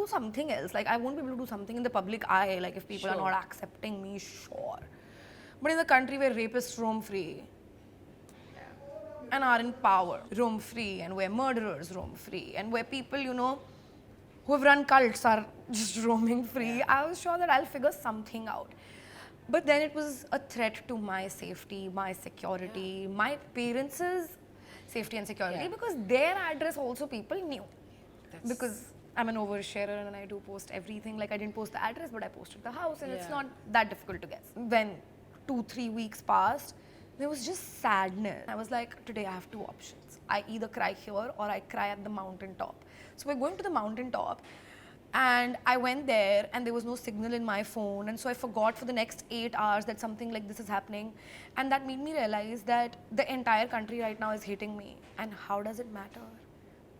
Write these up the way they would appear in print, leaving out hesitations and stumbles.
do something else. Like, I won't be able to do something in the public eye, like, if people are Sure. not accepting me, sure. But in the country where rapists roam free and are in power, roam free, and where murderers roam free, and where people, who have run cults are just roaming free, I was sure that I'll figure something out. But then it was a threat to my safety, my security, my parents' safety and security, Yeah. because their address also people knew. That's- Because I'm an oversharer and I do post everything. Like, I didn't post the address, but I posted the house, and it's Yeah. not that difficult to guess. When 2-3 weeks passed, there was just sadness. I was like, today I have two options. I either cry here or I cry at the mountaintop. So we're going to the mountaintop, and I went there, and there was no signal in my phone, and so I forgot for the next 8 hours that something like this is happening, and that made me realize that the entire country right now is hating me, and how does it matter?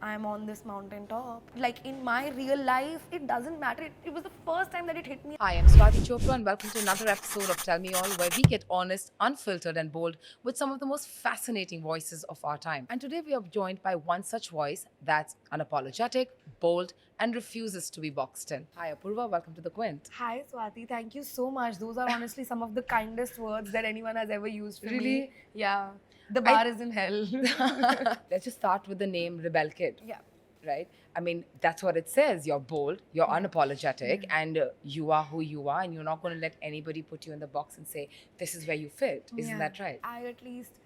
I'm on this mountaintop. Like, in my real life, it doesn't matter. It was the first time that it hit me. Hi, I'm Swati Chopra, and welcome to another episode of Tell Me All, where we get honest, unfiltered, and bold with some of the most fascinating voices of our time. And today we are joined by one such voice that's unapologetic, bold, and refuses to be boxed in. Hi, Apurva, welcome to the Quint. Hi, Swati. Thank you so much. Those are honestly some of the kindest words that anyone has ever used for me. Really? Yeah. The bar is in hell. Let's just start with the name Rebel Kid. Yeah. Right? I mean, that's what it says. You're bold, you're unapologetic, and you are who you are, and you're not going to let anybody put you in the box and say, this is where you fit. Isn't Yeah. that right? I at least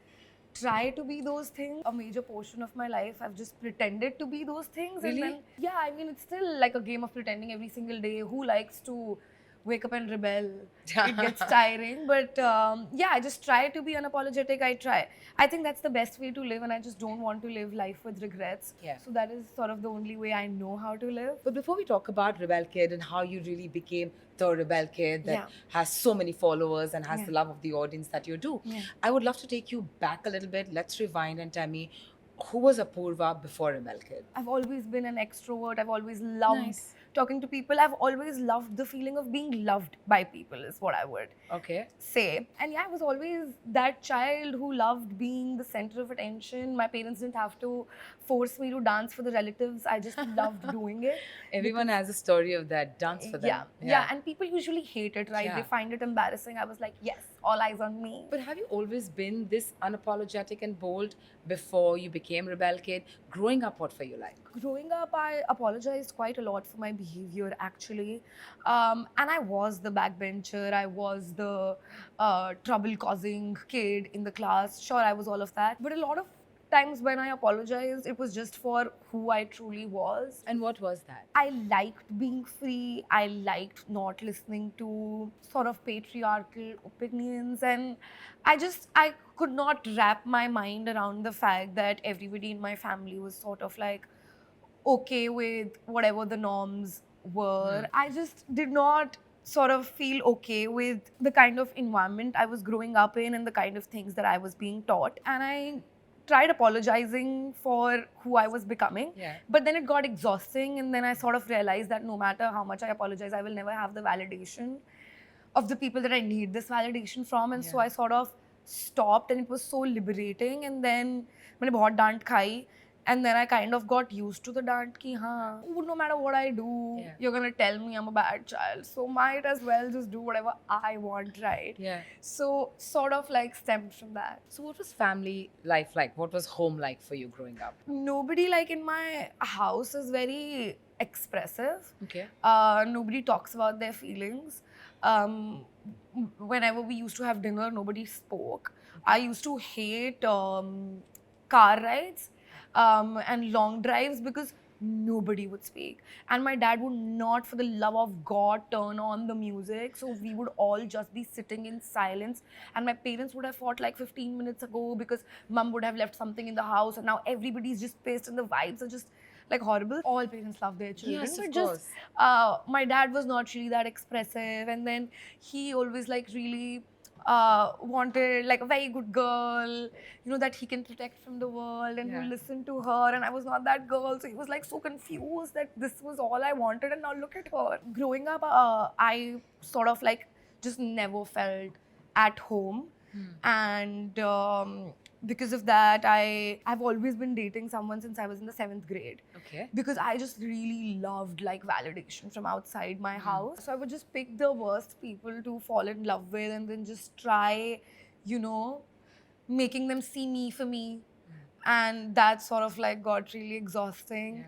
try to be those things. A major portion of my life, I've just pretended to be those things. Really? And then, yeah, I mean, it's still like a game of pretending every single day. Who likes to wake up and rebel? It gets tiring. But yeah, I just try to be unapologetic. I try. I think that's the best way to live, and I just don't want to live life with regrets. Yeah. So that is sort of the only way I know how to live. But before we talk about Rebel Kid and how you really became the Rebel Kid that Yeah. has so many followers and has Yeah. the love of the audience that you do, Yeah. I would love to take you back a little bit. Let's rewind and tell me, who was Apurva before Rebel Kid? I've always been an extrovert. I've always loved Nice. talking to people. I've always loved the feeling of being loved by people, is what I would Okay. say. And yeah, I was always that child who loved being the center of attention. My parents didn't have to force me to dance for the relatives. I just loved doing it. Everyone has a story of that. Dance for them. Yeah. And people usually hate it, right? Yeah. They find it embarrassing. I was like, yes, all eyes on me. But have you always been this unapologetic and bold before you became Rebel Kid? Growing up, what were you like? Growing up, I apologized quite a lot for my behavior, actually. And I was the backbencher. I was the trouble-causing kid in the class. Sure, I was all of that. But a lot of times when I apologized, it was just for who I truly was. And what was that? I liked being free. I liked not listening to sort of patriarchal opinions. And I could not wrap my mind around the fact that everybody in my family was sort of like okay with whatever the norms were. I just did not sort of feel okay with the kind of environment I was growing up in and the kind of things that I was being taught. And I tried apologizing for who I was becoming. Yeah. But then it got exhausting, and then I sort of realized that no matter how much I apologize, I will never have the validation of the people that I need this validation from. And so Yeah. I sort of stopped, and it was so liberating. And then मैंने बहुत डांट खाई, and then I kind of got used to the डांट कि हाँ, no matter what I do, Yeah. you're gonna tell me I'm a bad child, so might as well just do whatever I want, right? Yeah. So sort of like stemmed from that. So, what was family life like? What was home like for you growing up? Nobody like in my house is very expressive. Okay. Nobody talks about their feelings. Whenever we used to have dinner, nobody spoke. I used to hate car rides and long drives because nobody would speak. And my dad would not, for the love of God, turn on the music. So we would all just be sitting in silence. And my parents would have fought like 15 minutes ago because mom would have left something in the house. And now everybody's just pissed and the vibes are just like horrible. All parents love their children. Yes, of but just course. my dad was not really that expressive. And then he always like really wanted like a very good girl, that he can protect from the world and Yeah. who listen to her. And I was not that girl. So he was like so confused that this was all I wanted. And now look at her. Growing up, I sort of like just never felt at home. And because of that, I've always been dating someone since I was in the 7th grade. Okay. Because I just really loved like validation from outside my house. So I would just pick the worst people to fall in love with and then just try, you know, making them see me for me. And that sort of like got really exhausting. Yeah.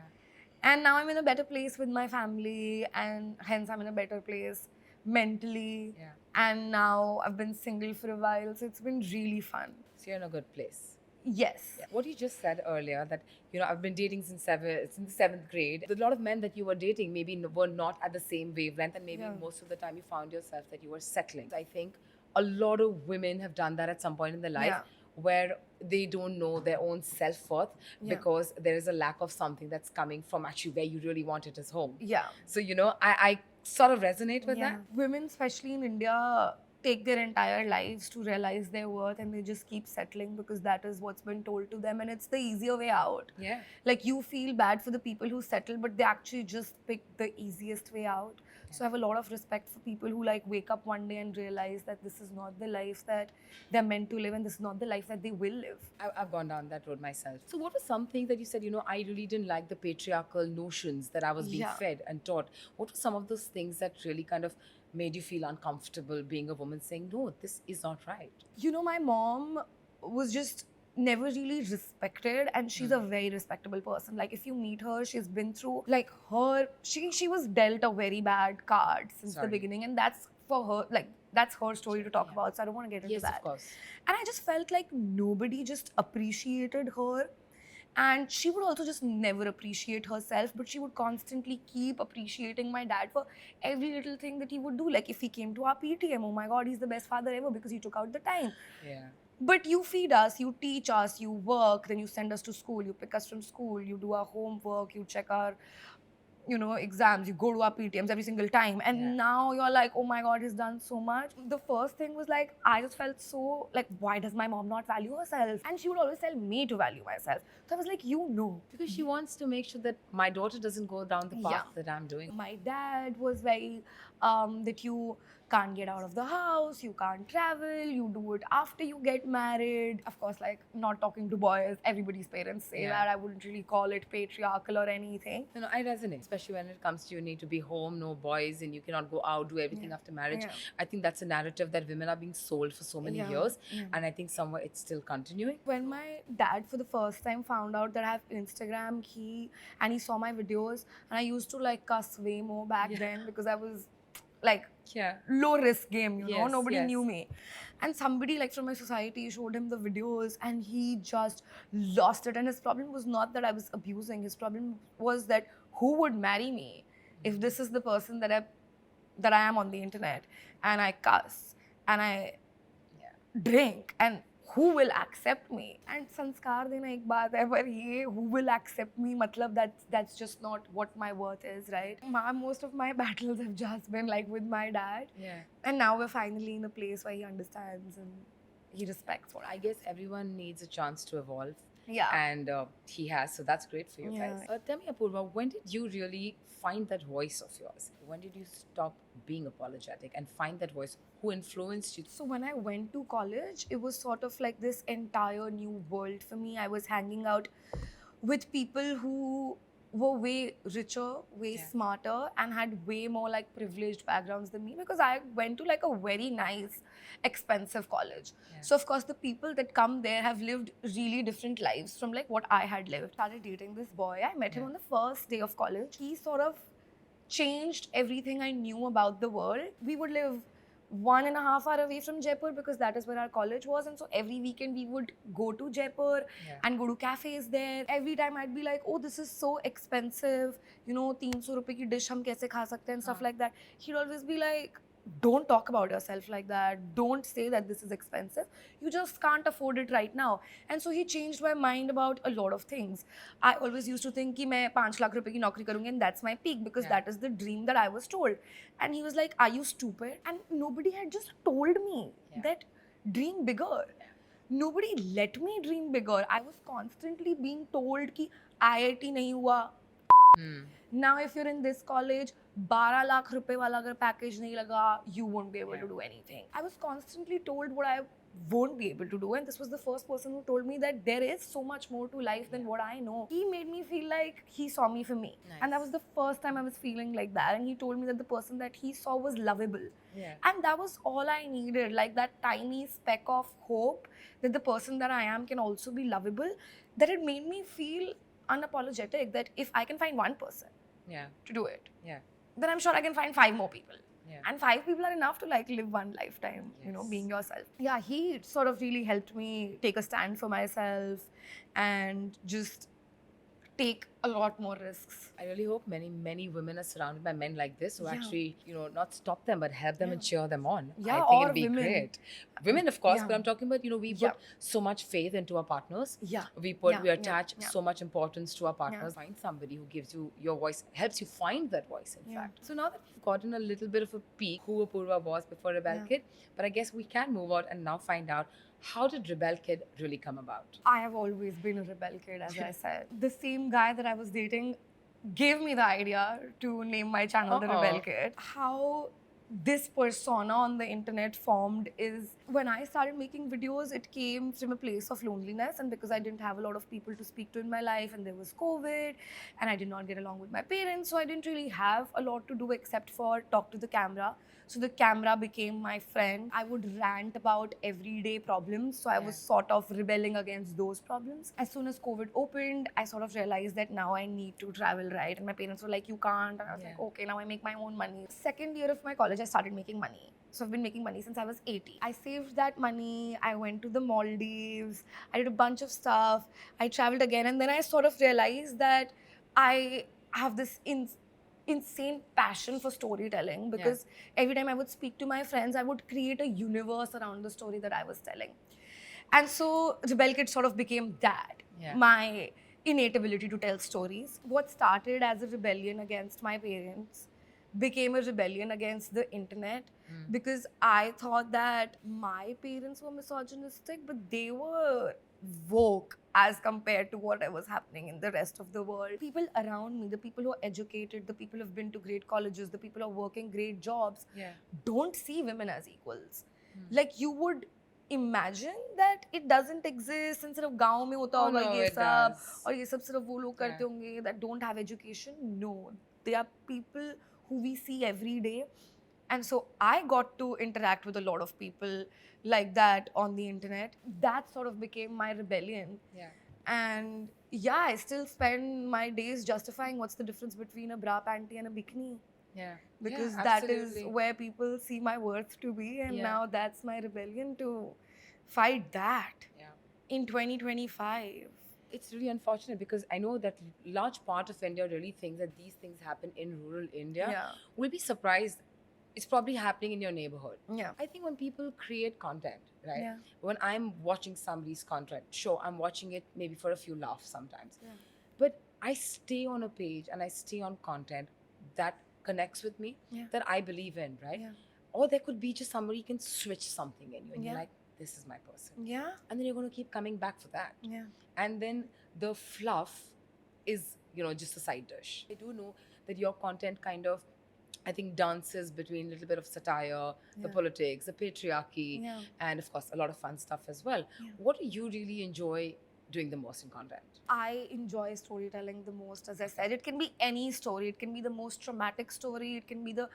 And now I'm in a better place with my family, and hence I'm in a better place mentally. Yeah. And now I've been single for a while, so it's been really fun. So you're in a good place. Yes. What you just said earlier, that I've been dating since the 7th grade. A lot of men that you were dating maybe were not at the same wavelength, and maybe Yeah. most of the time you found yourself that you were settling. I think a lot of women have done that at some point in their life, Yeah. where they don't know their own self-worth Yeah. because there is a lack of something that's coming from actually where you really want it as home. Yeah. So I sort of resonate with that. Women, especially in India, take their entire lives to realize their worth, and they just keep settling because that is what's been told to them, and it's the easier way out. Yeah. Like, you feel bad for the people who settle, but they actually just pick the easiest way out. So I have a lot of respect for people who like wake up one day and realize that this is not the life that they're meant to live, and this is not the life that they will live. I've gone down that road myself. So, what was something that you said, I really didn't like the patriarchal notions that I was being Yeah. fed and taught? What were some of those things that really kind of made you feel uncomfortable being a woman saying, no, this is not right? You know, my mom was just never really respected, and she's a very respectable person. Like, if you meet her, she's been through like she was dealt a very bad card since Sorry. the beginning, and that's for her, like that's her story to talk about, so I don't want to get into Yes, that. of course. And I just felt like nobody just appreciated her. And she would also just never appreciate herself, but she would constantly keep appreciating my dad for every little thing that he would do. Like, if he came to our PTM, oh my God, he's the best father ever because he took out the time. Yeah. But you feed us, you teach us, you work, then you send us to school, you pick us from school, you do our homework, you check our, exams, you go to our PTMs every single time. And Yeah. now you're like, oh my God, he's done so much. The first thing was like, I just felt so like, why does my mom not value herself? And she would always tell me to value myself. So I was like, Because she wants to make sure that my daughter doesn't go down the path Yeah. that I'm doing. My dad was very that you can't get out of the house, you can't travel, you do it after you get married. Of course, like, not talking to boys, everybody's parents say Yeah. that. I wouldn't really call it patriarchal or anything. No, I resonate, especially when it comes to you need to be home, no boys, and you cannot go out, do everything Yeah. after marriage. Yeah. I think that's a narrative that women are being sold for so many Yeah. years, Yeah. and I think somewhere it's still continuing. When my dad for the first time found out that I have Instagram, he saw my videos, and I used to like cuss way more back Yeah. then because I was like Yeah. low risk game, Yes, nobody yes. knew me. And somebody like from my society showed him the videos, and he just lost it. And his problem was not that I was abusing, his problem was that who would marry me if this is the person that I am on the internet, and I cuss and I drink, and who will accept me? And sanskar dena ek baat hai, but ye who will accept me, matlab that's just not what my worth is, right? Most of my battles have just been like with my dad, Yeah. and now we're finally in a place where he understands and he respects what I guess everyone needs a chance to evolve. Yeah. And he has, so that's great for you Yeah. guys. Tell me, Apurva, when did you really find that voice of yours? When did you stop being apologetic and find that voice? Who influenced you? So when I went to college, it was sort of like this entire new world for me. I was hanging out with people who were way richer, way Yeah. smarter, and had way more like privileged backgrounds than me, because I went to like a very nice, expensive college. Yeah. So of course the people that come there have lived really different lives from like what I had lived. Started dating this boy. I met him Yeah. on the first day of college. He sort of changed everything I knew about the world. We would live 1.5 hours away from Jaipur because that is where our college was, and so every weekend we would go to Jaipur Yeah. and go to cafes there. Every time I'd be like, oh, this is so expensive, 300 rupees ki dish hum kaise kha sakte hain, and stuff like that. He'd always be like, don't talk about yourself like that. Don't say that this is expensive. You just can't afford it right now. And so he changed my mind about a lot of things. I always used to think कि मैं 5 लाख रुपए की नौकरी करूँगी, and that's my peak, because Yeah. that is the dream that I was told. And he was like, are you stupid? And nobody had just told me Yeah. that dream bigger. Nobody let me dream bigger. I was constantly being told कि IIT नहीं हुआ. Now if you're in this college, 12 lakh रुपए वाला अगर package नहीं लगा, you won't be able to do anything. I was constantly told what I won't be able to do. And this was the first person who told me that there is so much more to life than what I know. He made me feel like he saw me for me. And that was the first time I was feeling like that. And he told me that the person that he saw was lovable. Yeah. And that was all I needed, like that tiny speck of hope that the person that I am can also be lovable, that it made me feel unapologetic that if I can find one person Yeah. to do it, Yeah. then I'm sure I can find 5 more people. Yeah. And 5 people are enough to like live one lifetime, you know, Yes. being yourself. Yeah, he sort of really helped me take a stand for myself and just take a lot more risks. I really hope many women are surrounded by men like this who Yeah. actually, not stop them but help them and cheer them on. Yeah, I think or it'd be women. great. Women, of course, Yeah. but I'm talking about, we put Yeah. so much faith into our partners. Yeah. We Yeah. attach Yeah. so much importance to our partners. Find somebody who gives you your voice, helps you find that voice, in Yeah. fact. So now that we've gotten a little bit of a peek who Apurva was before Rebel Yeah. Kid, but I guess we can move on and now find out, how did Rebel Kid really come about? I have always been a rebel kid, as I said. The same guy that I was dating gave me the idea to name my channel The Rebel Kid. How this persona on the internet formed is when I started making videos, it came from a place of loneliness, and because I didn't have a lot of people to speak to in my life, and there was COVID, and I did not get along with my parents, so I didn't really have a lot to do except for talk to the camera. So the camera became my friend. I would rant about everyday problems. So I was sort of rebelling against those problems. As soon as COVID opened, I sort of realized that now I need to travel, right? And my parents were like, you can't. And I was like, okay, now I make my own money. Second year of my college, I started making money. So I've been making money since I was 18. I saved that money. I went to the Maldives. I did a bunch of stuff. I traveled again. And then I sort of realized that I have this insane passion for storytelling, because every time I would speak to my friends, I would create a universe around the story that I was telling. And so Rebel Kid sort of became that, my innate ability to tell stories. What started as a rebellion against my parents became a rebellion against the internet, because I thought that my parents were misogynistic, but they were woke as compared to what was happening in the rest of the world. People around me, the people who are educated, the people who have been to great colleges, the people who are working great jobs, don't see women as equals. Like, you would imagine that it doesn't exist and सिर्फ गांव में होता होगा ये सब और ये सब सिर्फ वो लोग करते होंगे that don't have education. No, they are people who we see every day. And so I got to interact with a lot of people like that on the internet. That sort of became my rebellion. And yeah, I still spend my days justifying what's the difference between a bra panty and a bikini. Because that is where people see my worth to be. And now that's my rebellion, to fight that in 2025. It's really unfortunate because I know that large part of India really thinks that these things happen in rural India. We'll be surprised. It's probably happening in your neighborhood. I think when people create content, right? When I'm watching somebody's content, sure, I'm watching it maybe for a few laughs sometimes. But I stay on a page and I stay on content that connects with me, that I believe in, right? Or there could be just somebody can switch something in you and you're like, this is my person. And then you're going to keep coming back for that. And then the fluff is, just a side dish. I do know that your content kind of, I think, dances between a little bit of satire, the politics, the patriarchy, and of course, a lot of fun stuff as well. What do you really enjoy doing the most in content? I enjoy storytelling the most. As I said, it can be any story. It can be the most traumatic story. It can be the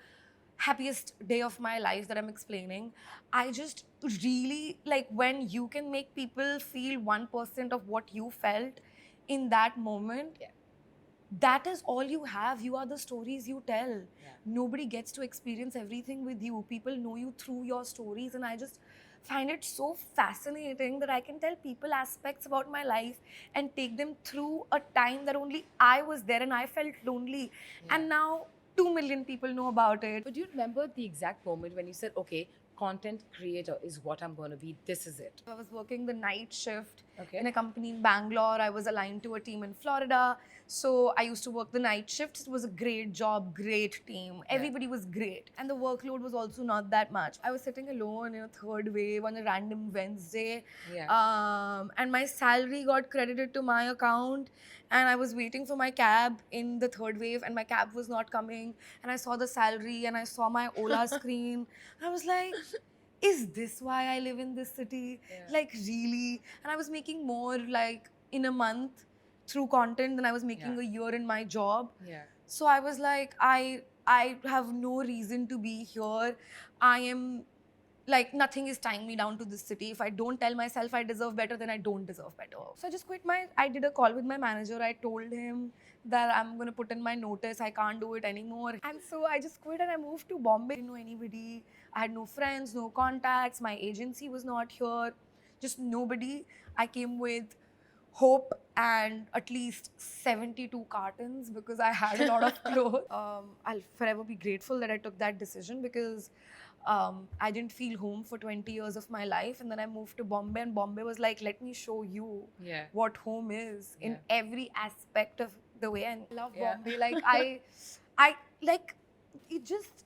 happiest day of my life that I'm explaining. I just really like when you can make people feel 1% of what you felt in that moment. That is all you have. You are the stories you tell. Nobody gets to experience everything with you. People know you through your stories, and I just find it so fascinating that I can tell people aspects about my life and take them through a time that only I was there and I felt lonely. And now 2 million people know about it. But do you remember the exact moment when you said, okay, content creator is what I'm going to be, this is it? I was working the night shift in a company in Bangalore. I was aligned to a team in Florida. So I used to work the night shift. It was a great job, great team. Everybody was great. And the workload was also not that much. I was sitting alone in a third wave on a random Wednesday. And my salary got credited to my account. And I was waiting for my cab in the third wave and my cab was not coming. And I saw the salary and I saw my Ola screen. I was like, is this why I live in this city? Yeah. Like, really? And I was making more like in a month through content than I was making Yeah. a year in my job. Yeah. So I was like, I have no reason to be here. I am like, nothing is tying me down to this city. If I don't tell myself I deserve better, then I don't deserve better. So I just quit I did a call with my manager. I told him that I'm gonna put in my notice. I can't do it anymore. And so I just quit and I moved to Bombay. I didn't know anybody. I had no friends, no contacts. My agency was not here. Just nobody. I came with hope and at least 72 cartons because I had a lot of clothes. I'll forever be grateful that I took that decision because I didn't feel home for 20 years of my life. And then I moved to Bombay, and Bombay was like, let me show you Yeah. what home is in Yeah. every aspect of the way. And I love Yeah. Bombay. Like, I like, it just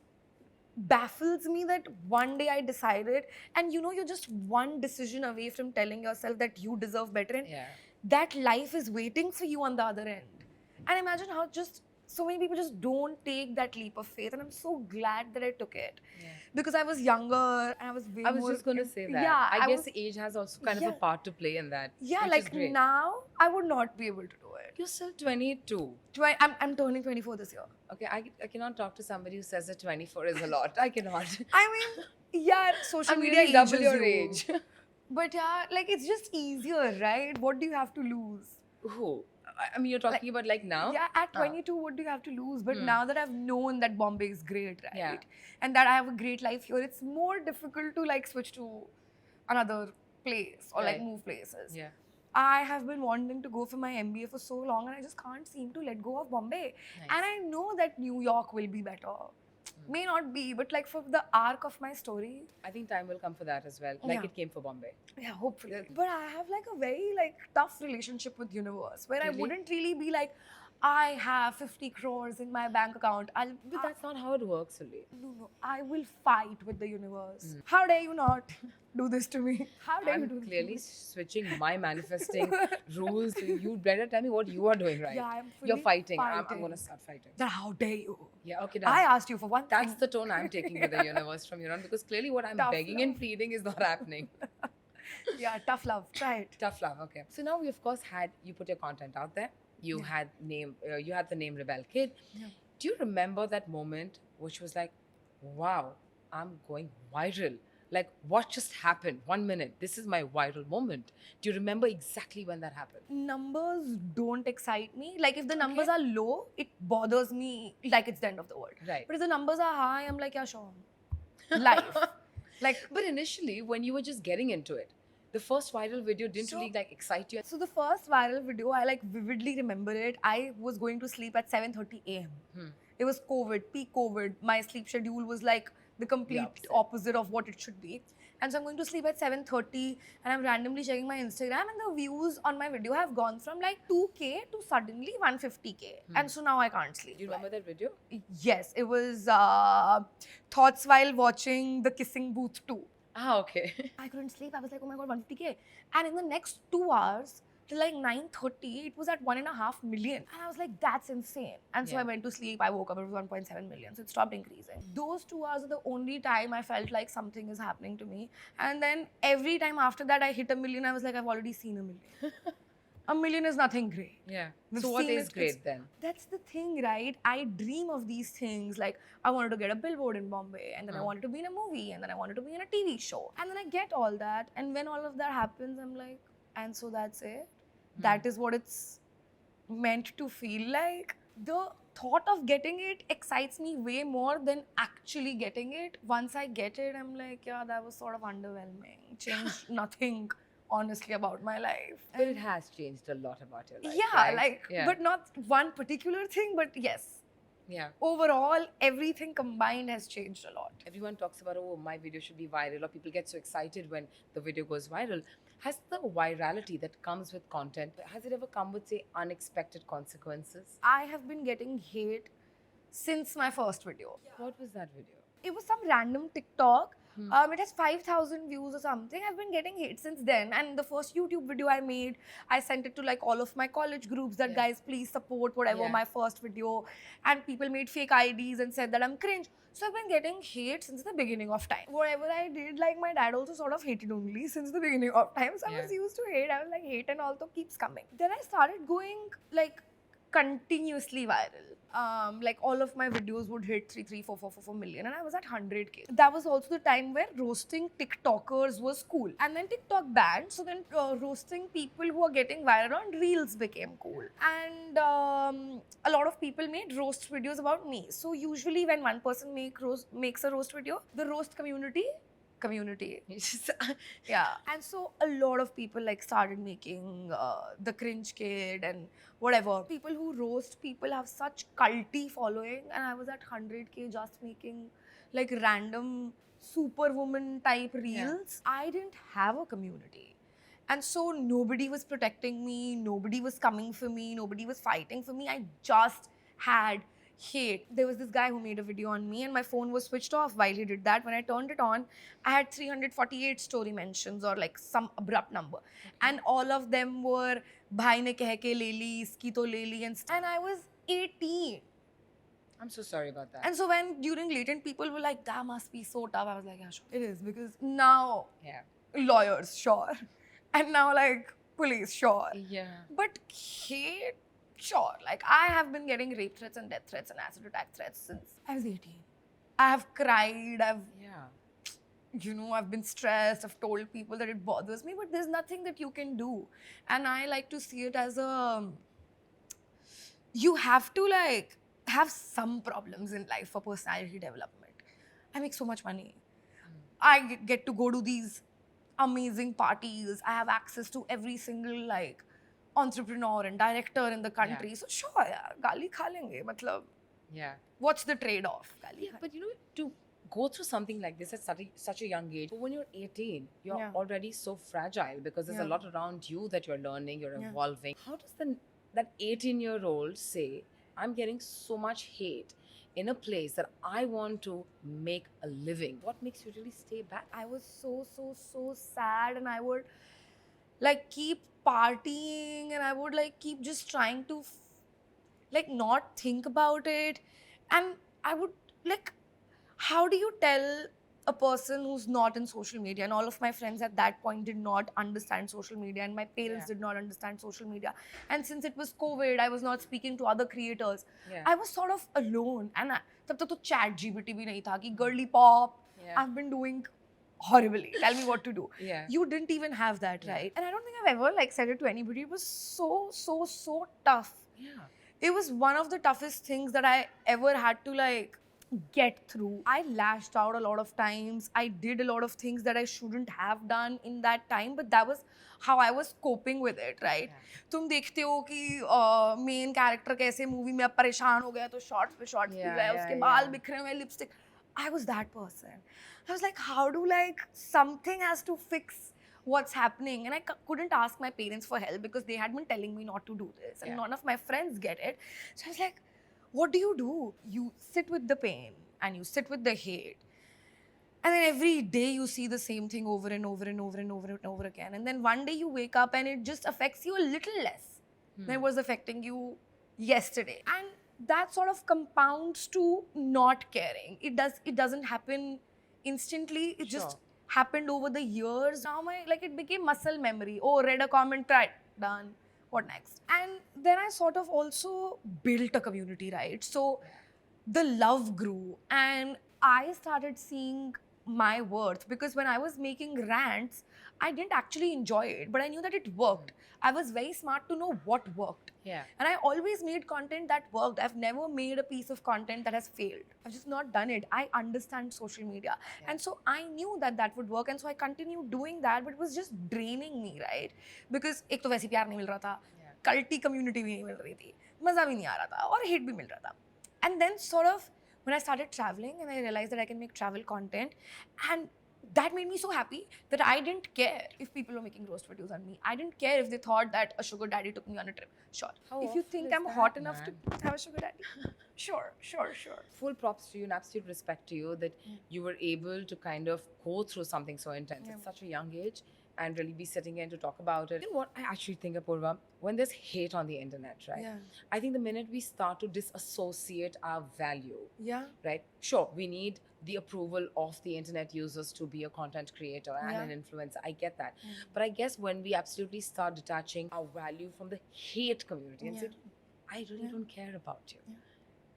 baffles me that one day I decided, and you know, you're just one decision away from telling yourself that you deserve better, and Yeah. that life is waiting for you on the other end. And imagine how just so many people just don't take that leap of faith, and I'm so glad that I took it Yeah. because I was younger and I was way I was more. just going to say that. Yeah, I guess was, age has also kind of Yeah. a part to play in that. yeah, which like is great. now I would not be able to do it. You're still 22. I'm turning 24 this year. Okay, I cannot talk to somebody who says that 24 is a lot. I cannot. I mean, yeah, social I'm media nearly double ages your you. age. But yeah, like, it's just easier, right? What do you have to lose? Who? I mean, you're talking about like now? Yeah, at 22, what do you have to lose? But Hmm. now that I've known that Bombay is great, right? Yeah. And that I have a great life here, it's more difficult to like switch to another place or like Right. move places. Yeah. I have been wanting to go for my MBA for so long and I just can't seem to let go of Bombay. Nice. And I know that New York will be better. May not be, but like for the arc of my story, I think time will come for that as well. Like Yeah. it came for Bombay. yeah, hopefully. Yeah. But I have like a very like tough relationship with universe where I Really? wouldn't really be like, I have 50 crores in my bank account. But that's not how it works, Sully. No, I will fight with the universe. How dare you not do this to me? How dare you do I'm this to clearly me? switching my manifesting rules. So you better tell me what you are doing right. Yeah, I'm You're fully fighting. I'm fighting. going to start fighting. Then how dare you? Yeah, okay, done. I asked you for one That's thing. the tone I'm taking with the universe from here on because clearly what I'm Tough begging and pleading is not happening. Yeah, tough love. Try it. Tough love. Okay. So now we of course you put your content out there. You Yeah. had you had the name Rebel Kid. Yeah. Do you remember that moment which was like, wow, I'm going viral? Like what just happened? 1 minute. This is my viral moment. Do you remember exactly when that happened? Numbers don't excite me. Like, if the numbers Okay. are low, it bothers me like it's the end of the world. Right. But if the numbers are high, I'm like, yeah, sure. Life. Like, But initially, when you were just getting into it, the first viral video didn't So- really like excite you. so the first viral video, I like vividly remember it. I was going to sleep at 7:30 a.m. Hmm. It was COVID, peak COVID. My sleep schedule was like the complete opposite. opposite of what it should be. And so I'm going to sleep at 7:30 and I'm randomly checking my Instagram and the views on my video have gone from like 2K to suddenly 150K. And so now I can't sleep. Do you remember that video? Yes, it was thoughts while watching The Kissing Booth 2. Ah, okay. I couldn't sleep. I was like, oh my god, 150K. And in the next 2 hours, till like 9:30, it was at 1.5 million. And I was like, that's insane. And so Yeah. I went to sleep. I woke up, it was 1.7 million. So it stopped increasing. Those 2 hours are the only time I felt like something is happening to me. And then every time after that, I hit a million, I was like, I've already seen a million. A million is nothing great. Yeah. We've So what seen is it, great it's- then? That's the thing, right? I dream of these things. Like, I wanted to get a billboard in Bombay, and then I wanted to be in a movie, and then I wanted to be in a TV show. And then I get all that. And when all of that happens, I'm like, and so that's it? That is what it's meant to feel like? The thought of getting it excites me way more than actually getting it. Once I get it, I'm like, yeah, that was sort of underwhelming. Changed nothing, honestly, about my life. But it has changed a lot about your life. Yeah, right? like, Yeah. but not one particular thing, but yes. Yeah. Overall, everything combined has changed a lot. Everyone talks about, oh, my video should be viral, or people get so excited when the video goes viral. Has the virality that comes with content, has it ever come with, say, unexpected consequences? I have been getting hate since my first video. What was that video? It was some random TikTok It has 5,000 views or something. I've been getting hate since then. And the first YouTube video I made, I sent it to like all of my college groups that guys, please support whatever my first video. And people made fake IDs and said that I'm cringe. So I've been getting hate since the beginning of time. Whatever I did, like my dad also sort of hated only since the beginning of time. So I was used to hate. I was like, hate and also keeps coming. Then I started going like continuously viral. Like all of my videos would hit 4 million, and I was at 100k. That was also the time where roasting TikTokers was cool, and then TikTok banned. So then roasting people who are getting viral on Reels became cool, and a lot of people made roast videos about me. So usually when one person makes a roast video, the roast community yeah, and so a lot of people like started making the cringe kid and whatever. People who roast people have such culty following, and I was at 100k just making like random superwoman type reels. I didn't have a community, and so nobody was protecting me, nobody was coming for me, nobody was fighting for me. I just had hate. There was this guy who made a video on me and my phone was switched off while he did that. When I turned it on, I had 348 story mentions or like some abrupt number. And all of them were bhai ne keh ke le li, iski to le li, and I was 18. I'm so sorry about that. And so when during latent people were like, that must be so tough, I was like, yeah, sure. It is, because now lawyers, sure. And now like police, sure. Yeah. But hate, sure. Like I have been getting rape threats and death threats and acid attack threats since I was 18. I have cried, I've been stressed, I've told people that it bothers me, but there's nothing that you can do. And I like to see it as you have to like have some problems in life for personality development. I make so much money. I get to go to these amazing parties. I have access to every single like entrepreneur and director in the country. So sure, yaar, gali kha lenge. Matlab, what's the trade-off? But to go through something like this at such a young age, but when you're 18, you're already so fragile because there's a lot around you that you're learning, you're evolving. How does that 18-year-old say, I'm getting so much hate in a place that I want to make a living? What makes you really stay back? I was so sad, and I would like keep partying, and I would like keep just trying to like not think about it. And I would like, how do you tell a person who's not in social media? And all of my friends at that point did not understand social media, and my parents did not understand social media. And since it was COVID, I was not speaking to other creators. I was sort of alone. And tab tak to chat GPT bhi nahi tha ki girly pop. I've been doing horribly. Tell me what to do. You didn't even have that, right? And I don't think I've ever like said it to anybody. It was so tough. It was one of the toughest things that I ever had to like get through. I lashed out a lot of times. I did a lot of things that I shouldn't have done in that time, but that was how I was coping with it, right? तुम देखते हो कि main character कैसे movie में अब परेशान हो गया तो shots पे shots पी रहा है, उसके बाल बिखरे हुए, lipstick. I was that person. I was like, how do like something has to fix what's happening? And I couldn't ask my parents for help because they had been telling me not to do this, and none of my friends get it. So I was like, what do? You sit with the pain and you sit with the hate. And then every day you see the same thing over and over and over and over and over again. And then one day you wake up and it just affects you a little less than it was affecting you yesterday. And that sort of compounds to not caring. It doesn't happen instantly. It just happened over the years. Now it became muscle memory. Oh, read a comment, right, done. What next? And then I sort of also built a community, right? So the love grew and I started seeing my worth, because when I was making rants, I didn't actually enjoy it, but I knew that it worked. I was very smart to know what worked. And I always made content that worked. I've never made a piece of content that has failed. I've just not done it. I understand social media. And so I knew that would work. And so I continued doing that, but it was just draining me, right? Because एक तो वैसे प्यार नहीं मिल रहा था, culty community भी नहीं मिल रही थी, मजा भी नहीं आ रहा था, और hate भी मिल रहा था. And then sort of when I started traveling and I realized that I can make travel content, and that made me so happy that I didn't care if people were making roast videos on me. I didn't care if they thought that a sugar daddy took me on a trip. Sure. How if you awful think is I'm that, hot enough man? to have a sugar daddy, sure. Full props to you and absolute respect to you that you were able to kind of go through something so intense at such a young age and really be sitting in to talk about it. You know what I actually think, Apurva? When there's hate on the internet, right? Yeah. I think the minute we start to disassociate our value, Yeah. right? Sure, we need the approval of the internet users to be a content creator and Yeah. an influencer. I get that. But I guess when we absolutely start detaching our value from the hate community and say, I really don't care about you.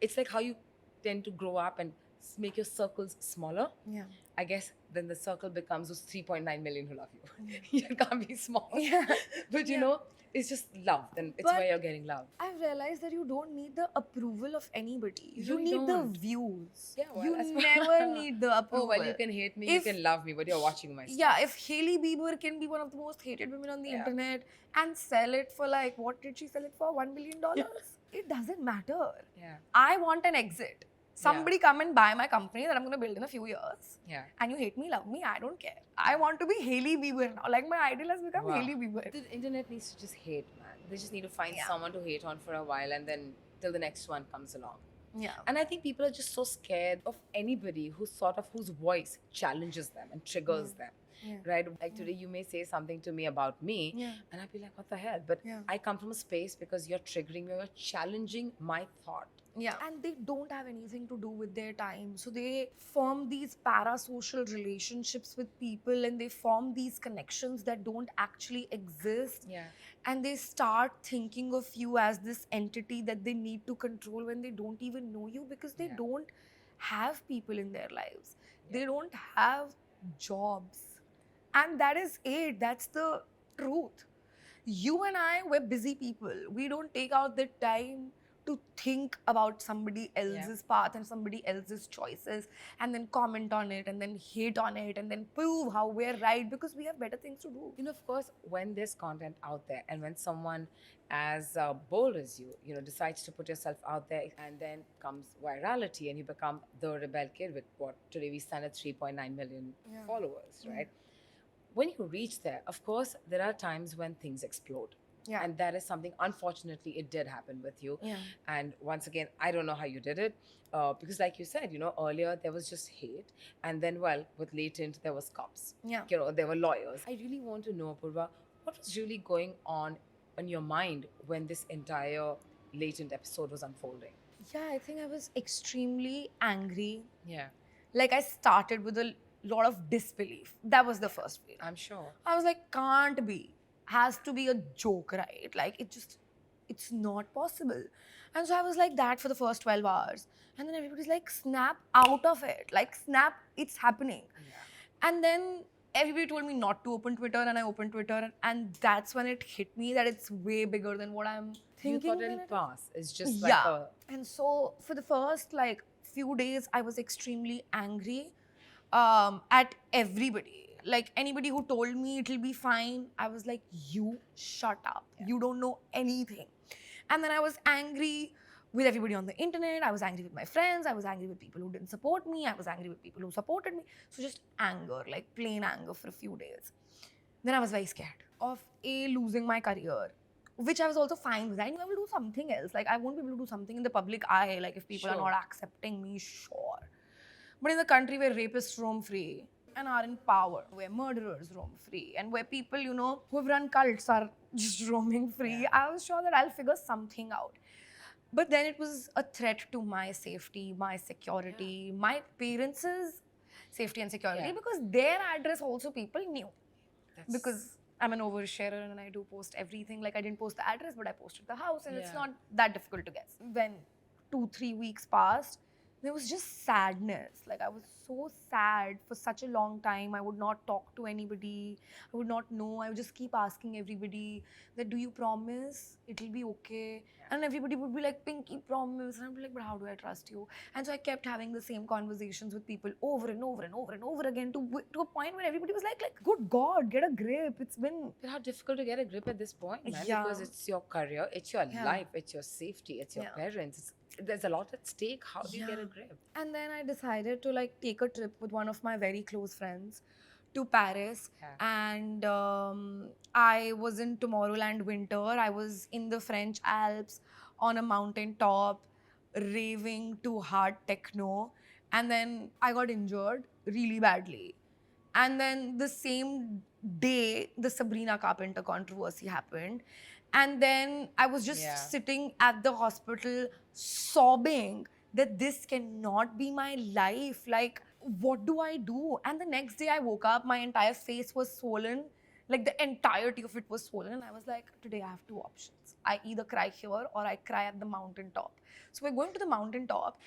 It's like how you tend to grow up and make your circles smaller. Yeah. I guess then the circle becomes those 3.9 million who love you. You can't be small. Yeah. But you know, it's just love. Then it's But where you're getting love. I've realized that you don't need the approval of anybody. You really need don't. the views. Yeah, well, you that's never need the approval. Oh, well, you can hate me, If- you can love me, but you're watching my stuff. Yeah, if Hailey Bieber can be one of the most hated women on the internet and sell it for like, what did she sell it for? $1 billion? It doesn't matter. Yeah. I want an exit. Somebody come and buy my company that I'm going to build in a few years. Yeah. And you hate me, love me, I don't care. I want to be Hailey Bieber now. Like my idol has become Wow. Hailey Bieber. The internet needs to just hate, man. They just need to find someone to hate on for a while and then till the next one comes along. Yeah. And I think people are just so scared of anybody whose voice challenges them and triggers them. Yeah. Right? Like today you may say something to me about me Yeah. and I'll be like, what the hell? But Yeah. I come from a space because you're triggering me, you're challenging my thought. Yeah. And they don't have anything to do with their time. So they form these parasocial relationships with people and they form these connections that don't actually exist. Yeah. And they start thinking of you as this entity that they need to control when they don't even know you because they don't have people in their lives. They don't have jobs. And that is it. That's the truth. You and I, we're busy people. We don't take out the time to think about somebody else's path and somebody else's choices and then comment on it and then hate on it and then prove how we're right because we have better things to do. You know, of course, when there's content out there and when someone as bold as you know, decides to put yourself out there and then comes virality and you become the rebel kid with what today we stand at 3.9 million followers, right? When you reach there, of course, there are times when things explode. Yeah. And that is something, unfortunately, it did happen with you. Yeah. And once again, I don't know how you did it. Because like you said, you know, earlier there was just hate. And then, well, with Latent, there was cops. Yeah. You know, there were lawyers. I really want to know, Apurva, what was really going on in your mind when this entire Latent episode was unfolding? Yeah, I think I was extremely angry. Yeah. Like I started with a lot of disbelief. That was the first feeling. I'm sure. I was like, can't be. Has to be a joke, right? Like it's not possible. And so I was like that for the first 12 hours. And then everybody's like, snap out of it. Like, snap, it's happening. Yeah. And then everybody told me not to open Twitter, and I opened Twitter. And that's when it hit me that it's way bigger than what I'm You thinking. thought than it'll it is. pass. It's just like Yeah. a... And so for the first like few days, I was extremely angry at everybody. Like anybody who told me it'll be fine, I was like, you shut up. You don't know anything. And then I was angry with everybody on the internet. I was angry with my friends. I was angry with people who didn't support me. I was angry with people who supported me. So just anger, like plain anger for a few days. Then I was very scared of losing my career, which I was also fine with. I knew I will do something else. Like I won't be able to do something in the public eye. Like if people are not accepting me, sure. But in the country where rapists roam free and are in power, where murderers roam free, and where people, you know, who have run cults are just roaming free, I was sure that I'll figure something out. But then it was a threat to my safety, my security, my parents' safety and security because their address also people knew. Because I'm an oversharer and I do post everything. Like I didn't post the address, but I posted the house and it's not that difficult to guess. When 2-3 weeks passed, there was just sadness. Like I was so sad for such a long time. I would not talk to anybody. I would not know. I would just keep asking everybody that, do you promise it'll be okay? And everybody would be like, Pinky, promise. And I'd be like, but how do I trust you? And so I kept having the same conversations with people over and over and over and over again to a point where everybody was like, good God, get a grip. It's been... But how difficult to get a grip at this point, man? Yeah. Because it's your career, it's your life, it's your safety, it's your parents. there's a lot at stake. How do you get a Yeah. grip? And then I decided to like take a trip with one of my very close friends to Paris. Yeah. And I was in Tomorrowland winter. I was in the French Alps on a mountain top, raving to hard techno. And then I got injured really badly. And then the same day, the Sabrina Carpenter controversy happened. And then I was just Yeah. sitting at the hospital sobbing that this cannot be my life. Like, what do I do? And the next day I woke up, my entire face was swollen. Like the entirety of it was swollen. And I was like, today I have two options. I either cry here or I cry at the mountaintop. So we're going to the mountaintop.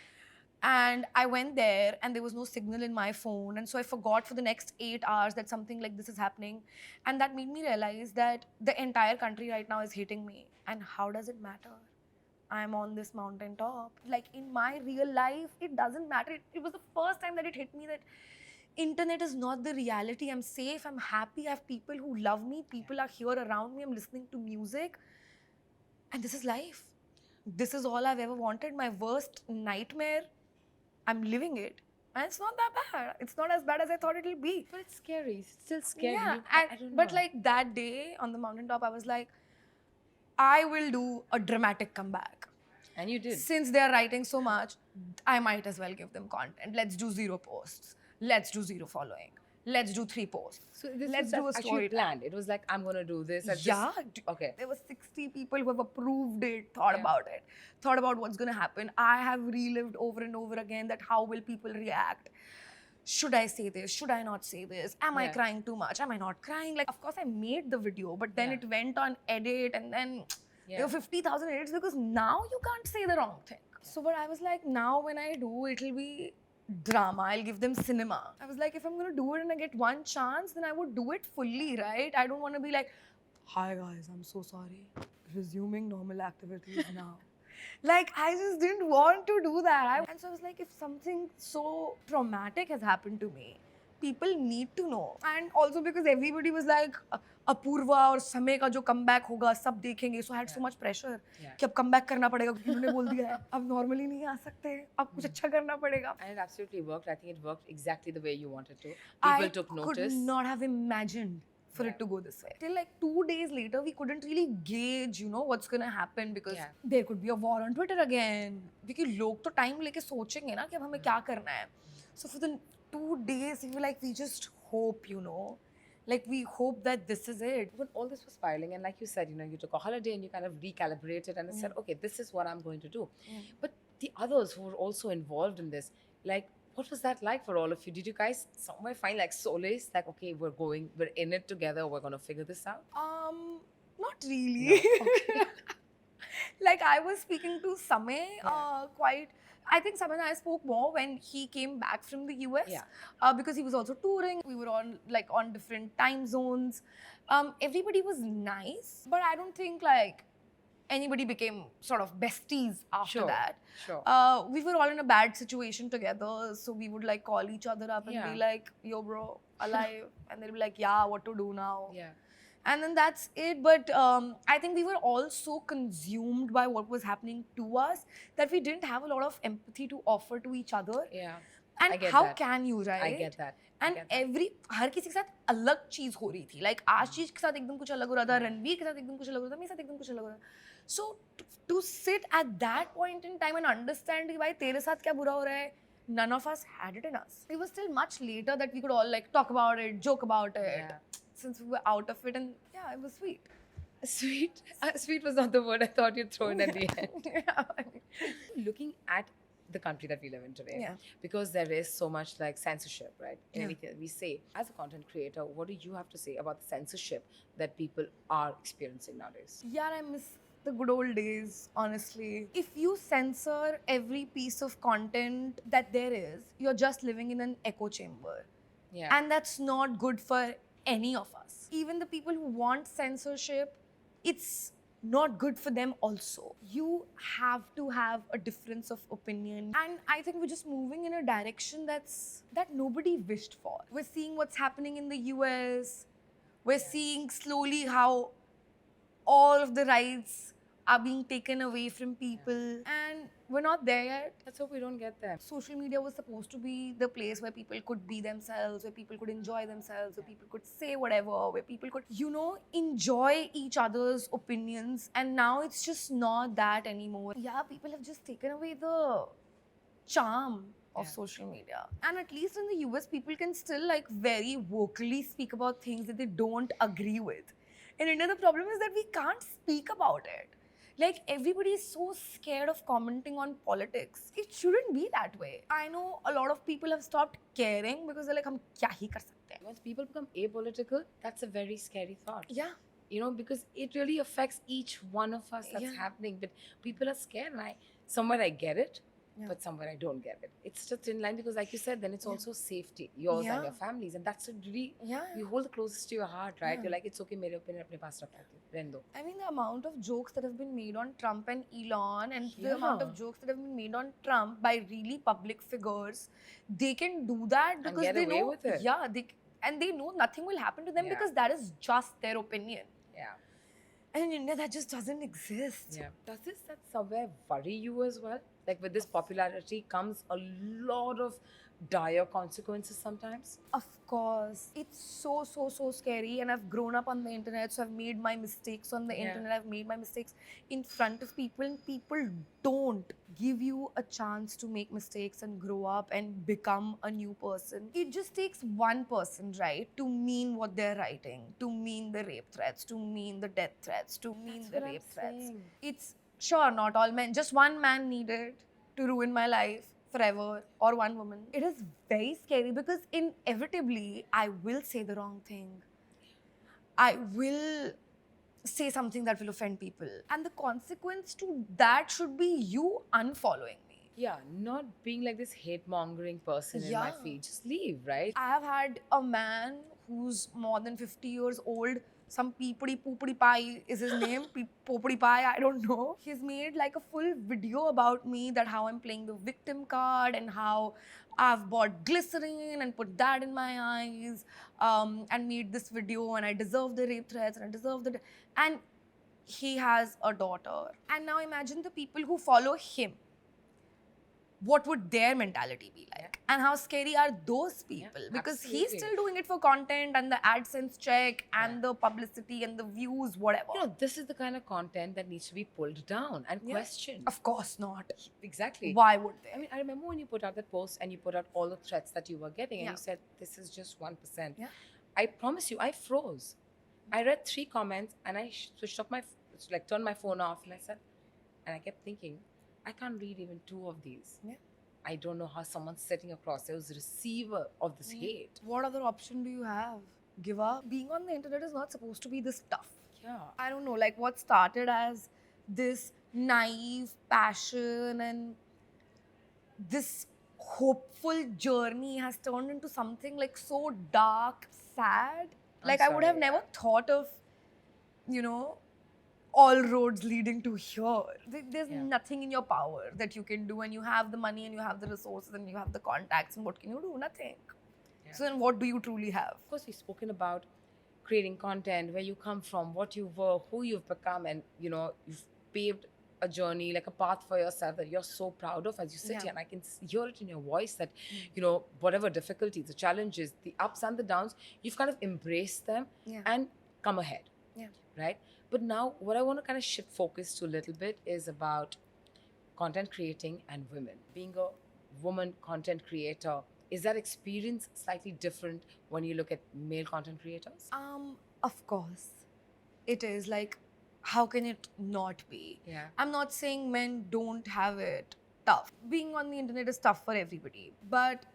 And I went there and there was no signal in my phone. And so I forgot for the next 8 hours that something like this is happening. And that made me realize that the entire country right now is hating me. And how does it matter? I'm on this mountaintop. Like in my real life, it doesn't matter. It was the first time that it hit me that internet is not the reality. I'm safe, I'm happy, I have people who love me, people are here around me, I'm listening to music. And this is life. This is all I've ever wanted. My worst nightmare, I'm living it. And it's not that bad. It's not as bad as I thought it'll be. But it's scary. It's still scary. Yeah. I don't know. But like that day on the mountaintop, I was like, I will do a dramatic comeback. And you did. Since they're writing so much, I might as well give them content. Let's do 0 posts. Let's do 0 following. Let's do 3 posts. So this Let's was do a actually story. planned. It was like, I'm going to do this. at this- Yeah. Okay. There were 60 people who have approved it, thought Yeah. about it, thought about what's going to happen. I have relived over and over again that how will people react? Should I say this? Should I not say this? Am I Yeah. crying too much? Am I not crying? Like, of course, I made the video, but then Yeah. it went on edit and then Yeah. there were 50,000 edits because now you can't say the wrong thing. So, but I was like, now when I do, it'll be drama. I'll give them cinema. I was like, if I'm going to do it and I get one chance, then I would do it fully, right? I don't want to be like, hi guys, I'm so sorry. Resuming normal activities now. Like, I just didn't want to do that. And so I was like, if something so traumatic has happened to me, people need to know. And also because everybody was like, Apurva और समय का जो comeback होगा सब देखेंगे. So I had so much pressure Yeah. कि अब comeback करना पड़ेगा क्योंकि उन्होंने बोल दिया है. अब normally नहीं आ सकते. अब कुछ अच्छा करना पड़ेगा. And it absolutely worked. I think it worked exactly the way you wanted to. I People took notice. could not have imagined for it to go this way. Till like 2 days later, we couldn't really gauge, what's gonna happen because Yeah. there could be a war on Twitter again. Because लोग तो time लेके सोचेंगे ना कि अब हमें क्या करना है. So for the 2 days, we were like, we just hope, like we hope that this is it. When all this was spiraling, and like you said, you took a holiday and you kind of recalibrated and said, okay, this is what I'm going to do. But the others who were also involved in this, like, what was that like for all of you? Did you guys somewhere find like solace? Like, okay, we're in it together, we're going to figure this out? Not really. Like I was speaking to Samay quite. I think Samay and I spoke more when he came back from the US. Yeah. Because he was also touring. We were on different time zones. Everybody was nice, but I don't think like anybody became sort of besties after Sure, that. sure. We were all in a bad situation together, so we would like call each other up and Yeah. be like, "Yo, bro, alive," and they'd be like, "Yeah, what to do now?" Yeah. And then that's it. But I think we were all so consumed by what was happening to us that we didn't have a lot of empathy to offer to each other. Yeah. And I get how that. can you, right? I get that. I And get that. हर किसी के साथ अलग चीज हो रही थी. Like आशीष के साथ एकदम कुछ अलग हो रहा था, रणवीर के साथ एकदम कुछ अलग हो रहा था, मेरे साथ एकदम कुछ अलग हो रहा था. So to sit at that point in time and understand कि भाई तेरे साथ क्या बुरा हो रहा है, none of us had it in us. It was still much later that we could all like talk about it, joke about it, Yeah. since we were out of it, and yeah, it was sweet. Sweet. Sweet was not the word I thought you'd throw in at the end. Yeah. Looking at the country that we live in today, Yeah. because there is so much like censorship, right? In Yeah. anything that we say, as a content creator, what do you have to say about the censorship that people are experiencing nowadays? Yeah, I miss the good old days, honestly. If you censor every piece of content that there is, you're just living in an echo chamber. Yeah. And that's not good for any of us. Even the people who want censorship, it's not good for them also. You have to have a difference of opinion. And I think we're just moving in a direction that nobody wished for. We're seeing what's happening in the US. We're seeing slowly how all of the rights are being taken away from people. And We're not there yet. Let's hope we don't get there. Social media was supposed to be the place where people could be themselves, where people could enjoy themselves, where people could say whatever, where people could, enjoy each other's opinions. And now it's just not that anymore. Yeah, people have just taken away the charm of Yeah. social media. And at least in the US, people can still like very vocally speak about things that they don't agree with. In India, the problem is that we can't speak about it. Like, everybody is so scared of commenting on politics. It shouldn't be that way. I know a lot of people have stopped caring because they're like, hum kya hi kar sakte hain? Once people become apolitical, that's a very scary thought. Yeah. Because it really affects each one of us that's Yeah. happening. But people are scared, and somewhere I get it, Yeah. but somewhere I don't get it. It's just in line because, like you said, then it's also safety, yours and Yeah. your family's, and that's really Yeah. you hold the closest to your heart, right? Yeah. You're like, it's okay, मेरे opinion अपने पास रखो, रहने दो. I mean, the amount of jokes that have been made on Trump and Elon, and the amount of Yeah. jokes that have been made on Trump by really public figures, they can do that because get they away know, with it. yeah, they know nothing will happen to them Yeah. because that is just their opinion. Yeah. And in India, that just doesn't exist. Yeah. Does that somewhere worry you as well? Like with this popularity comes a lot of dire consequences sometimes. Of course, it's so scary. And I've grown up on the internet, so I've made my mistakes on the Yeah. internet. I've made my mistakes in front of people, and people don't give you a chance to make mistakes and grow up and become a new person. It just takes one person, right, to mean what they're writing, to mean the rape threats, to mean the death threats, to mean That's the what I'm rape threats. saying. It's sure not all men, just one man needed to ruin my life forever, or one woman. It is very scary because inevitably I will say the wrong thing. I will say something that will offend people. And the consequence to that should be you unfollowing me. Yeah, not being like this hate mongering person in my Yeah. feed. Just leave, right? I have had a man who's more than 50 years old. Some Peepudi Poopudi Pai is his name. Popudi Pai, I don't know. He's made like a full video about me, that how I'm playing the victim card and how I've bought glycerin and put that in my eyes, and made this video, and I deserve the rape threats and I deserve the. And he has a daughter. And now imagine the people who follow him. What would their mentality be like? And how scary are those people? Because he's absolutely. still doing it for content and the AdSense check and the publicity and the views, whatever. This is the kind of content that needs to be pulled down and questioned. Of course not. Exactly. Why would they? I mean, I remember when you put out that post and you put out all the threats that you were getting, and Yeah. you said, this is just 1%. Yeah. I promise you, I froze. I read 3 comments and I switched off turned my phone off, and I kept thinking, I can't read even 2 of these. Yeah. I don't know how someone's sitting across there who's a receiver of this hate. What other option do you have? Give up? Being on the internet is not supposed to be this tough. Yeah. I don't know, like what started as this naive passion and this hopeful journey has turned into something like so dark, sad. Like I would have sorry. never thought of, all roads leading to here. There's Yeah. nothing in your power that you can do, and you have the money and you have the resources and you have the contacts, and what can you do? Nothing. Yeah. So then what do you truly have? Of course, we've spoken about creating content, where you come from, what you were, who you've become, and you've paved a journey, like a path for yourself that you're so proud of as you sit Yeah. here. And I can hear it in your voice that, whatever difficulties, the challenges, the ups and the downs, you've kind of embraced them Yeah. and come ahead. Yeah. Right? But now, what I want to kind of shift focus to a little bit is about content creating and women. Being a woman content creator, is that experience slightly different when you look at male content creators? Of course. It is. Like, how can it not be? Yeah. I'm not saying men don't have it tough. Being on the internet is tough for everybody. But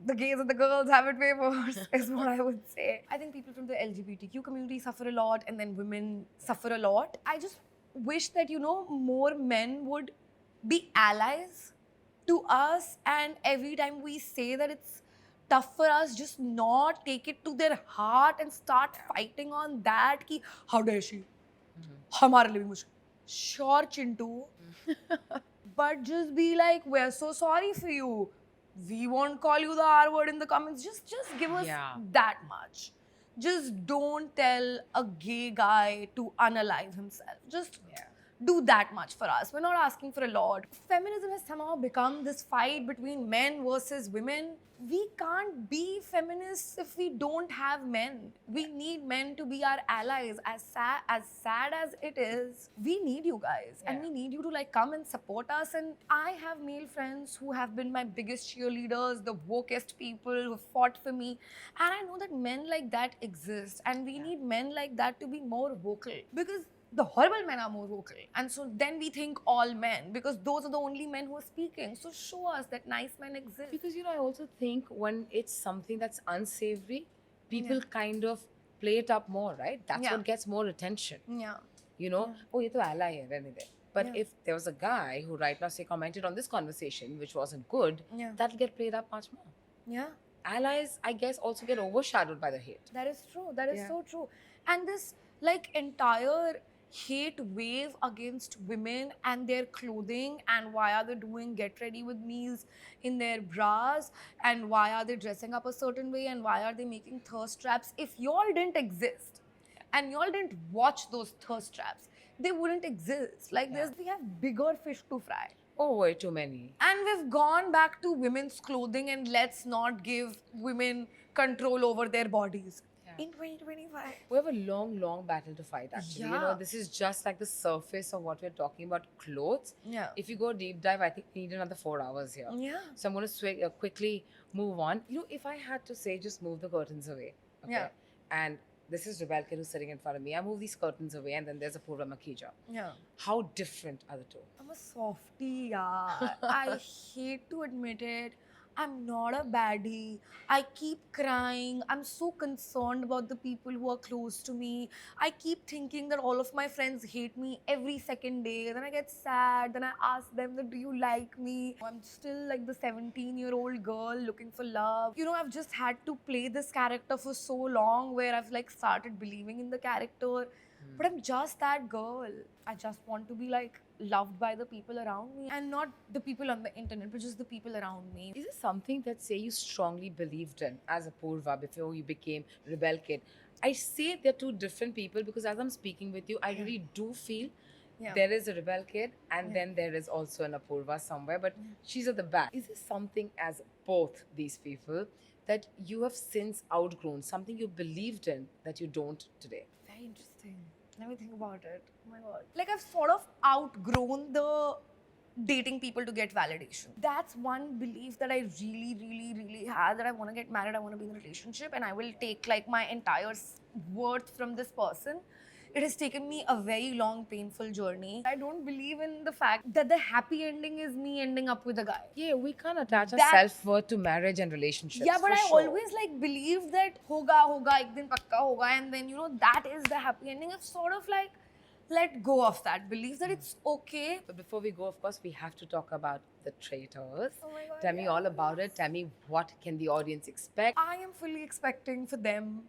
the gays and the girls have it way worse, is what I would say. I think people from the LGBTQ community suffer a lot, and then women suffer a lot. I just wish that, more men would be allies to us, and every time we say that it's tough for us, just not take it to their heart and start fighting on that ki, how dare she? हमारे लिए भी मुश्किल. Sure, Chintu. But just be like, we're so sorry for you. We won't call you the R word in the comments. Just give us Yeah. that much. Just don't tell a gay guy to unalive himself. Just Yeah. do that much for us. We're not asking for a lot. Feminism has somehow become this fight between men versus women. We can't be feminists if we don't have men. We need men to be our allies. As sad as it is, we need you guys, and Yeah. we need you to like come and support us. And I have male friends who have been my biggest cheerleaders, the wokest people who fought for me, and I know that men like that exist, and we need men like that to be more vocal, because the horrible men are more vocal, and so then we think all men, because those are the only men who are speaking. So show us that nice men exist. Because I also think when it's something that's unsavory, people Yeah. kind of play it up more, right? That's Yeah. what gets more attention. Yeah. Oh, ye to ally hai, rehne de. But Yeah. if there was a guy who right now say commented on this conversation, which wasn't good, Yeah. that'll get played up much more. Yeah. Allies, I guess, also get overshadowed by the hate. That is true. That is Yeah. so true. And this like entire hate wave against women and their clothing, and why are they doing get ready with me's in their bras, and why are they dressing up a certain way, and why are they making thirst traps? If y'all didn't exist and y'all didn't watch those thirst traps, they wouldn't exist. Like Yeah. we have bigger fish to fry. Oh, way too many. And we've gone back to women's clothing, and let's not give women control over their bodies. Yeah. In 2025. We have a long battle to fight, actually. Yeah. This is just like the surface of what we're talking about clothes. Yeah. If you go deep dive, I think we need another 4 hours here. Yeah. So I'm going to quickly move on. If I had to say, just move the curtains away. Okay? Yeah. And this is Rebelke who's sitting in front of me. I move these curtains away, and then there's Apurva Makhija. Yeah. How different are the two? I'm a softie, yeah. I hate to admit it. I'm not a baddie. I keep crying. I'm so concerned about the people who are close to me. I keep thinking that all of my friends hate me every second day. Then I get sad. Then I ask them that, do you like me? I'm still like the 17-year-old girl looking for love. I've just had to play this character for so long, where I've like started believing in the character. But I'm just that girl. I just want to be like loved by the people around me, and not the people on the internet, but just the people around me. Is this something that, say, you strongly believed in as Apurva before you became Rebel Kid? I say they're two different people because as I'm speaking with you, I really do feel Yeah. there is a Rebel Kid and then there is also an Apurva somewhere, but she's at the back. Is this something as both these people that you have since outgrown, something you believed in that you don't today? Very interesting. Let me think about it. Oh my god. Like I've sort of outgrown the dating people to get validation. That's one belief that I really had, that I want to get married, I want to be in a relationship, and I will take like my entire worth from this person. It has taken me a very long, painful journey. I don't believe in the fact that the happy ending is me ending up with a guy. Yeah, we can't attach our That- self-worth to marriage and relationships. Yeah, but for I sure. always like believe that hoga, ek din pakka hoga, and then that is the happy ending. I've sort of like let go of that belief that it's okay. But before we go, of course, we have to talk about the traitors. Oh my God, Tell me all about it. Tell me what can the audience expect. I am fully expecting for them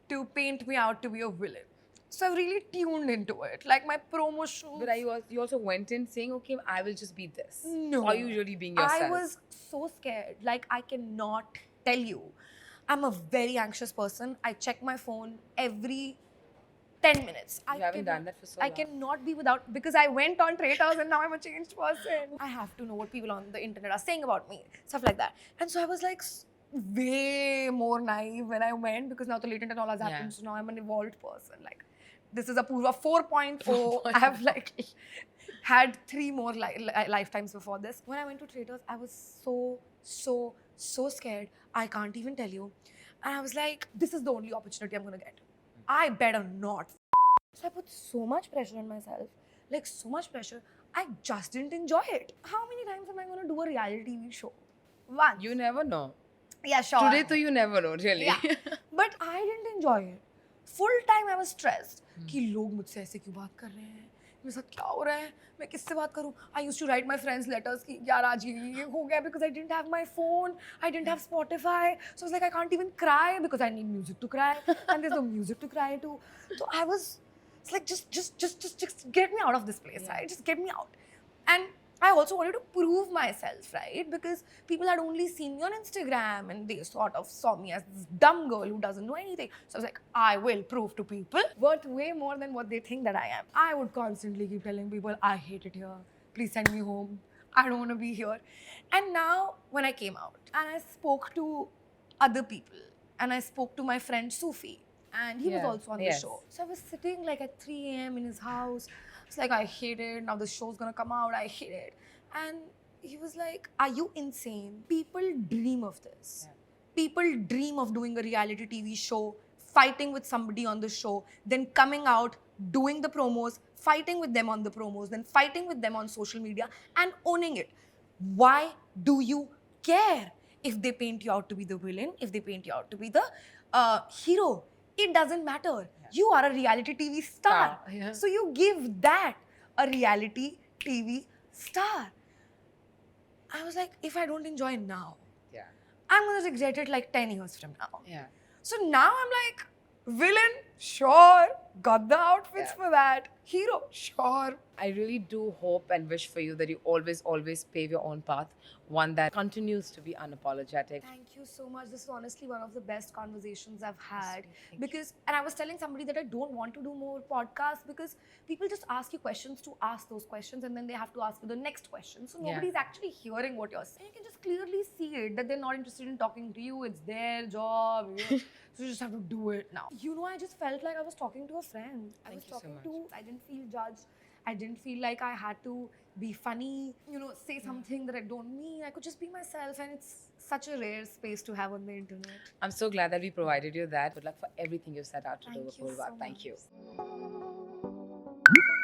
to paint me out to be a villain. So I've really tuned into it. Like my promo shoots. But you also went in saying, okay, I will just be this. No. Or are you really being yourself? I was so scared. Like I cannot tell you. I'm a very anxious person. I check my phone every 10 minutes. You haven't done that for so I long. cannot be without, because I went on Traitors and now I'm a changed person. I have to know what people on the internet are saying about me, stuff like that. And so I was like way more naive when I went, because now the latent and all has happened. Yeah. So now I'm an evolved person. Like this is Apurva 4.0. I have like had 3 more lifetimes before this. When I went to Traitors, I was so scared. I can't even tell you. And I was like, this is the only opportunity I'm going to get. I better not. So I put so much pressure on myself. Like so much pressure. I just didn't enjoy it. How many times am I going to do a reality TV show? Once. You never know. Yeah, sure. Today, though, you never know, really. Yeah. But I didn't enjoy it. Full time I was stressed. कि लोग मुझसे ऐसे क्यों बात कर रहे हैं? मेरे साथ क्या हो रहा है? मैं किससे बात करूँ? I used to write my friends letters कि यार आज ये हो गया, because I didn't have my phone, I didn't have Spotify, so I was like I can't even cry because I need music to cry, and there's no music to cry to. So it's like just get me out of this place, right? Just get me out. And I also wanted to prove myself, right? Because people had only seen me on Instagram and they sort of saw me as this dumb girl who doesn't know anything. So I was like, I will prove to people worth way more than what they think that I am. I would constantly keep telling people, I hate it here. Please send me home. I don't want to be here. And now, when I came out and I spoke to other people and I spoke to my friend Sufi, and he was Yeah, also on the yes. show. So I was sitting like at 3 a.m. in his house. It's like, I hate it. Now the show's gonna come out. I hate it. And he was like, are you insane? People dream of this. Yeah. People dream of doing a reality TV show, fighting with somebody on the show, then coming out, doing the promos, fighting with them on the promos, then fighting with them on social media and owning it. Why do you care if they paint you out to be the villain, if they paint you out to be the hero? It doesn't matter. You are a reality TV star. Yeah. So you give that a reality TV star. I was like, if I don't enjoy now, Yeah. I'm gonna regret it like 10 years from now. Yeah. So now I'm like, villain, sure, got the outfits Yeah. for that. Hero, sure. I really do hope and wish for you that you always pave your own path, one that continues to be unapologetic. Thank you so much. This is honestly one of the best conversations I've had. Thank Because, and I was telling somebody that I don't want to do more podcasts because people just ask you questions to ask those questions and then they have to ask you the next question. So Yeah. nobody's actually hearing what you're saying. You can just clearly see it that they're not interested in talking to you. It's their job. So you just have to do it now. You know, I just felt like I was talking to a friend. Thank you so talking much. to, I didn't feel judged. I didn't feel like I had to be funny, say something that I don't mean. I could just be myself, and it's such a rare space to have on the internet. I'm so glad that we provided you that. Good luck for everything you've set out to do, Thank you Apurva. so Thank you. much.